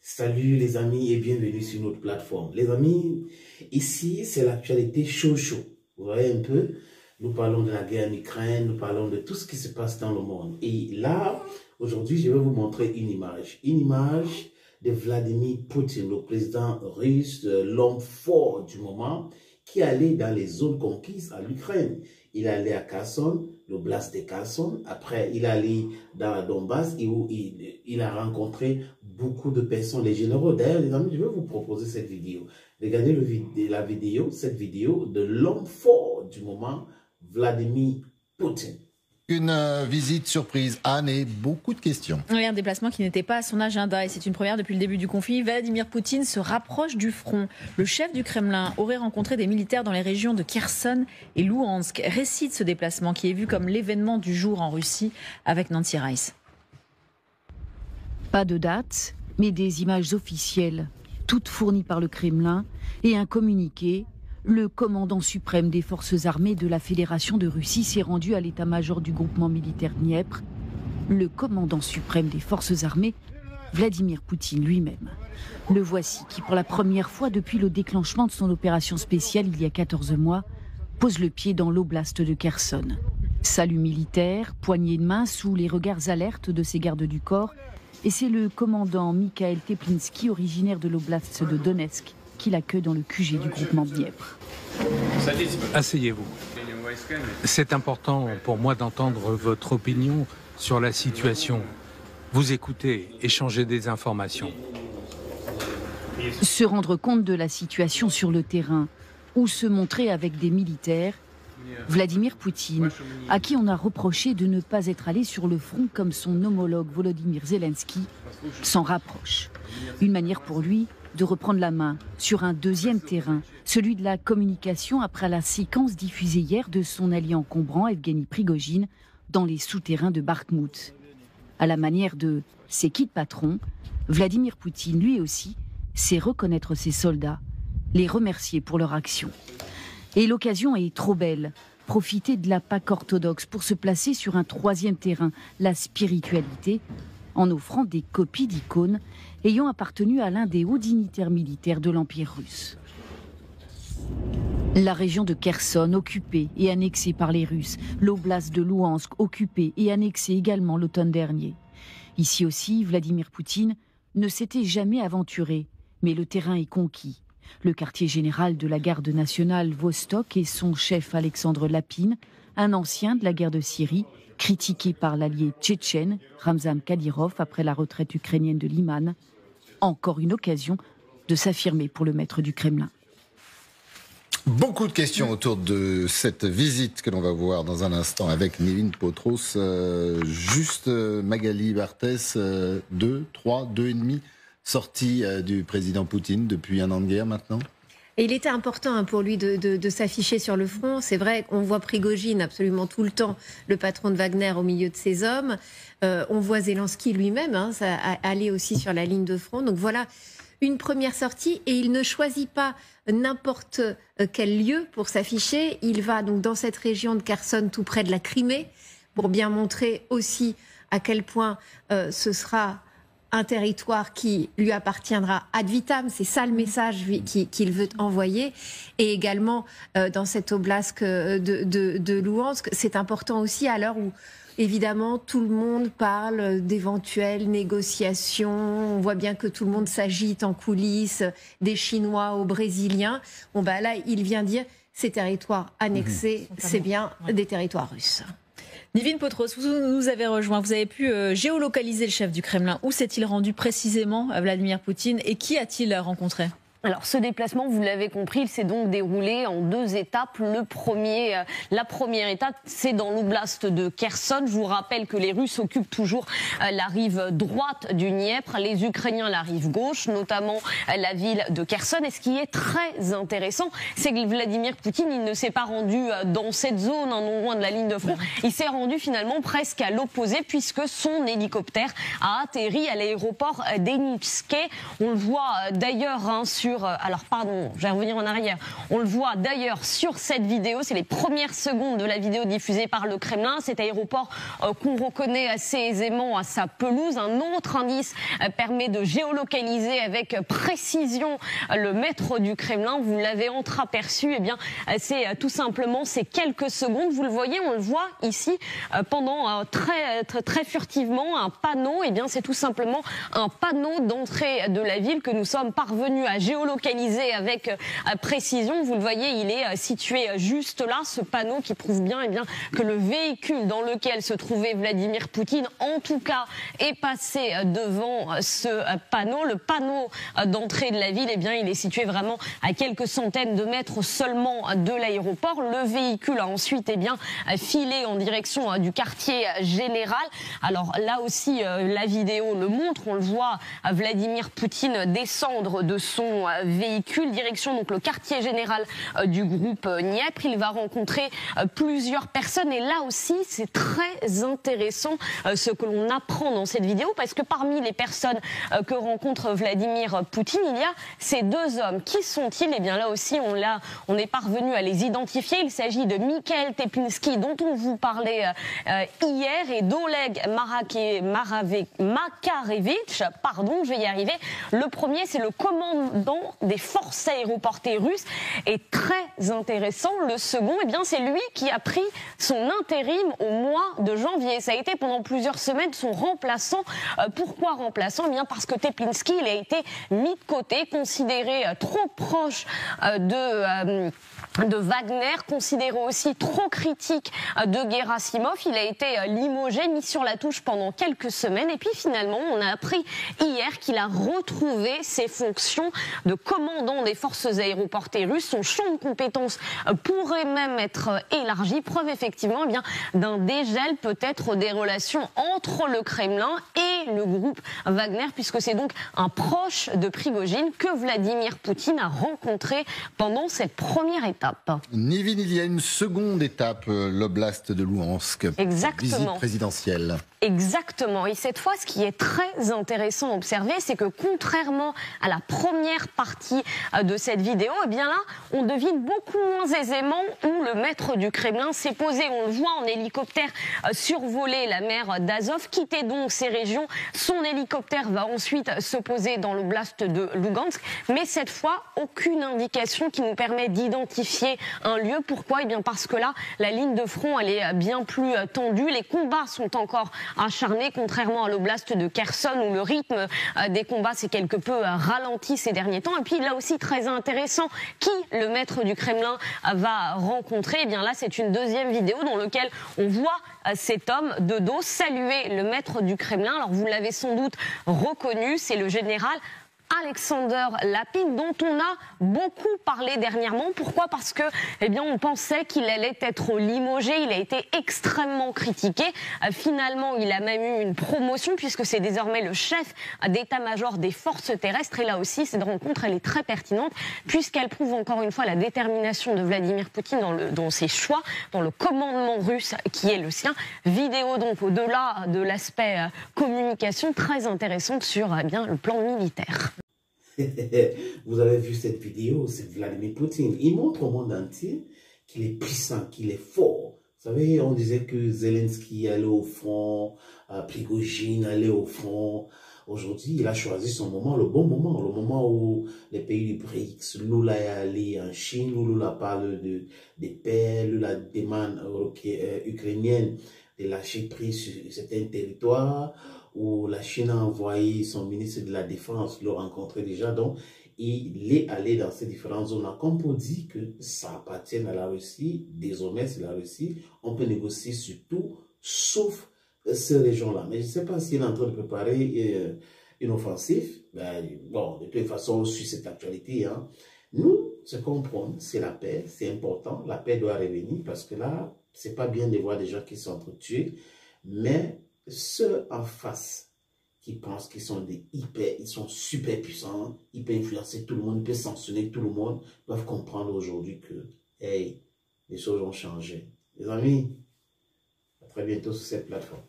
Salut les amis et bienvenue sur notre plateforme. Les amis, ici c'est l'actualité chaud. Vous voyez un peu, nous parlons de la guerre en Ukraine, nous parlons de tout ce qui se passe dans le monde. Et là, aujourd'hui, je vais vous montrer une image de Vladimir Poutine, le président russe, l'homme fort du moment, qui allait dans les zones conquises à l'Ukraine. Il allait à Kherson, l'oblast de Kherson. Après, il allait dans la Donbass où il a rencontré beaucoup de personnes, les généraux. D'ailleurs, les amis, je vais vous proposer cette vidéo. Regardez cette vidéo de l'homme fort du moment, Vladimir Poutine. Une visite surprise, Anne, et beaucoup de questions. Oui, un déplacement qui n'était pas à son agenda et c'est une première depuis le début du conflit. Vladimir Poutine se rapproche du front. Le chef du Kremlin aurait rencontré des militaires dans les régions de Kherson et Louhansk. Récit de ce déplacement qui est vu comme l'événement du jour en Russie avec Nancy Rice. Pas de date, mais des images officielles, toutes fournies par le Kremlin et un communiqué. Le commandant suprême des forces armées de la Fédération de Russie s'est rendu à l'état-major du groupement militaire Dniepr. Le commandant suprême des forces armées, Vladimir Poutine lui-même. Le voici qui, pour la première fois depuis le déclenchement de son opération spéciale il y a 14 mois, pose le pied dans l'oblast de Kherson. Salut militaire, poignée de main sous les regards alertes de ses gardes du corps. Et c'est le commandant Mikhail Teplinski, originaire de l'oblast de Donetsk, qui l'accueille dans le QG du groupement Dniepr. Asseyez-vous. C'est important pour moi d'entendre votre opinion sur la situation. Vous écoutez, échanger des informations. Se rendre compte de la situation sur le terrain ou se montrer avec des militaires, Vladimir Poutine, à qui on a reproché de ne pas être allé sur le front comme son homologue Volodymyr Zelensky, s'en rapproche. Une manière pour lui de reprendre la main sur un deuxième terrain, celui de la communication après la séquence diffusée hier de son allié encombrant Evgeny Prigojine dans les souterrains de Bakhmout. À la manière de ses kits patrons, Vladimir Poutine, lui aussi, sait reconnaître ses soldats, les remercier pour leur action. Et l'occasion est trop belle. Profiter de la Pâque orthodoxe pour se placer sur un troisième terrain, la spiritualité, en offrant des copies d'icônes ayant appartenu à l'un des hauts dignitaires militaires de l'Empire russe. La région de Kherson, occupée et annexée par les Russes, l'oblast de Louhansk, occupée et annexée également l'automne dernier. Ici aussi, Vladimir Poutine ne s'était jamais aventuré, mais le terrain est conquis. Le quartier général de la garde nationale Vostok et son chef Alexandre Lapine, un ancien de la guerre de Syrie, critiqué par l'allié tchétchène Ramzan Kadyrov après la retraite ukrainienne de Liman. Encore une occasion de s'affirmer pour le maître du Kremlin. Beaucoup de questions autour de cette visite que l'on va voir dans un instant avec Nevin Potros. Juste Magali Barthès, 2, 3, 2,5 sorties du président Poutine depuis un an de guerre maintenant. Et il était important pour lui de s'afficher sur le front. C'est vrai qu'on voit Prigojine absolument tout le temps, le patron de Wagner, au milieu de ses hommes. On voit Zelensky lui-même aller aussi sur la ligne de front. Donc voilà une première sortie. Et il ne choisit pas n'importe quel lieu pour s'afficher. Il va donc dans cette région de Kherson, tout près de la Crimée, pour bien montrer aussi à quel point ce sera un territoire qui lui appartiendra ad vitam, c'est ça le message qu'il veut envoyer. Et également dans cette oblast de Louhansk, c'est important aussi à l'heure où évidemment tout le monde parle d'éventuelles négociations. On voit bien que tout le monde s'agite en coulisses, des Chinois aux Brésiliens. Bon bah là, il vient dire ces territoires annexés, c'est bien des territoires russes. Nevin Potros, vous nous avez rejoint, vous avez pu géolocaliser le chef du Kremlin. Où s'est-il rendu précisément, Vladimir Poutine, et qui a-t-il rencontré ? Alors ce déplacement, vous l'avez compris, il s'est donc déroulé en 2 étapes. La première étape, c'est dans l'oblast de Kherson. Je vous rappelle que les Russes occupent toujours la rive droite du Dniepr, les Ukrainiens la rive gauche, notamment la ville de Kherson. Et ce qui est très intéressant, c'est que Vladimir Poutine, il ne s'est pas rendu dans cette zone, non loin de la ligne de front. Il s'est rendu finalement presque à l'opposé, puisque son hélicoptère a atterri à l'aéroport d'Enivske. On le voit d'ailleurs sur sur... alors pardon, je vais revenir en arrière. On le voit d'ailleurs sur cette vidéo, c'est les premières secondes de la vidéo diffusée par le Kremlin. Cet aéroport qu'on reconnaît assez aisément à sa pelouse. Un autre indice permet de géolocaliser avec précision le maître du Kremlin. Vous l'avez entreaperçu, eh bien c'est tout simplement ces quelques secondes. Vous le voyez, on le voit ici pendant très furtivement un panneau. Eh bien c'est tout simplement un panneau d'entrée de la ville que nous sommes parvenus à géolocaliser avec précision. Vous le voyez, il est situé juste là, ce panneau qui prouve bien, eh bien que le véhicule dans lequel se trouvait Vladimir Poutine, en tout cas, est passé devant ce panneau. Le panneau d'entrée de la ville, eh bien, il est situé vraiment à quelques centaines de mètres seulement de l'aéroport. Le véhicule a ensuite, eh bien, filé en direction du quartier général. Alors là aussi, la vidéo le montre. On le voit, Vladimir Poutine descendre de son véhicule, direction donc le quartier général du groupe Dniepr. Il va rencontrer plusieurs personnes et là aussi, c'est très intéressant ce que l'on apprend dans cette vidéo parce que parmi les personnes que rencontre Vladimir Poutine, il y a ces deux hommes. Qui sont-ils? Eh bien là aussi, on est parvenu à les identifier. Il s'agit de Mikhail Teplinski, dont on vous parlait hier, et d'Oleg Makarevitch, pardon, je vais y arriver. Le premier, c'est le commandant des forces aéroportées russes, et très intéressant, le second, eh bien c'est lui qui a pris son intérim au mois de janvier. Ça a été pendant plusieurs semaines son remplaçant. Pourquoi remplaçant? Eh bien parce que Teplinski, il a été mis de côté, considéré trop proche de Wagner, considéré aussi trop critique de Gerasimov. Il a été limogé, mis sur la touche pendant quelques semaines, et puis finalement on a appris hier qu'il a retrouvé ses fonctions de commandant des forces aéroportées russes. Son champ de compétences pourrait même être élargi, preuve effectivement eh bien d'un dégel peut-être des relations entre le Kremlin et le groupe Wagner, puisque c'est donc un proche de Prigojine que Vladimir Poutine a rencontré pendant cette première étape. Nivine, il y a une seconde étape, l'oblast de Louhansk. Exactement. Visite présidentielle. Exactement. Et cette fois, ce qui est très intéressant à observer, c'est que contrairement à la première partie de cette vidéo, eh bien là, on devine beaucoup moins aisément où le maître du Kremlin s'est posé. On le voit en hélicoptère survoler la mer d'Azov, quitter donc ces régions. Son hélicoptère va ensuite se poser dans l'oblast de Lugansk. Mais cette fois, aucune indication qui nous permet d'identifier un lieu. Pourquoi? Eh bien parce que là, la ligne de front, elle est bien plus tendue. Les combats sont encore acharnés, contrairement à l'oblast de Kherson où le rythme des combats s'est quelque peu ralenti ces derniers temps. Et puis là aussi très intéressant, qui le maître du Kremlin va rencontrer? Eh bien là c'est une deuxième vidéo dans laquelle on voit cet homme de dos saluer le maître du Kremlin. Alors vous l'avez sans doute reconnu, c'est le général Alexander Lapine, dont on a beaucoup parlé dernièrement. Pourquoi? Parce que, eh bien, on pensait qu'il allait être limogé. Il a été extrêmement critiqué. Finalement, il a même eu une promotion puisque c'est désormais le chef d'état-major des forces terrestres. Et là aussi, cette rencontre, elle est très pertinente puisqu'elle prouve encore une fois la détermination de Vladimir Poutine dans ses choix, dans le commandement russe qui est le sien. Vidéo donc au-delà de l'aspect communication très intéressante sur eh bien le plan militaire. Vous avez vu cette vidéo, c'est Vladimir Poutine. Il montre au monde entier qu'il est puissant, qu'il est fort. Vous savez, on disait que Zelensky allait au front, Prigojine allait au front. Aujourd'hui, il a choisi son moment, le bon moment, le moment où les pays du BRICS, Lula est allé en Chine, où Lula parle des paix, Lula demande ukrainienne de lâcher prise sur certains territoires, où la Chine a envoyé son ministre de la Défense le rencontrer déjà. Donc, il est allé dans ces différentes zones-là. Comme pour dire que ça appartient à la Russie, désormais c'est la Russie, on peut négocier sur tout, sauf ces régions-là. Mais je ne sais pas s'il est en train de préparer une offensive. Bon, de toute façon, on suit cette actualité. Hein. Nous, ce qu'on prend, c'est la paix, c'est important. La paix doit revenir parce que là, c'est pas bien de voir des gens qui sont entretués, mais ceux en face qui pensent qu'ils sont ils sont super puissants, ils peuvent influencer tout le monde, ils peuvent sanctionner tout le monde, doivent comprendre aujourd'hui que, hey, les choses ont changé. Les amis, à très bientôt sur cette plateforme.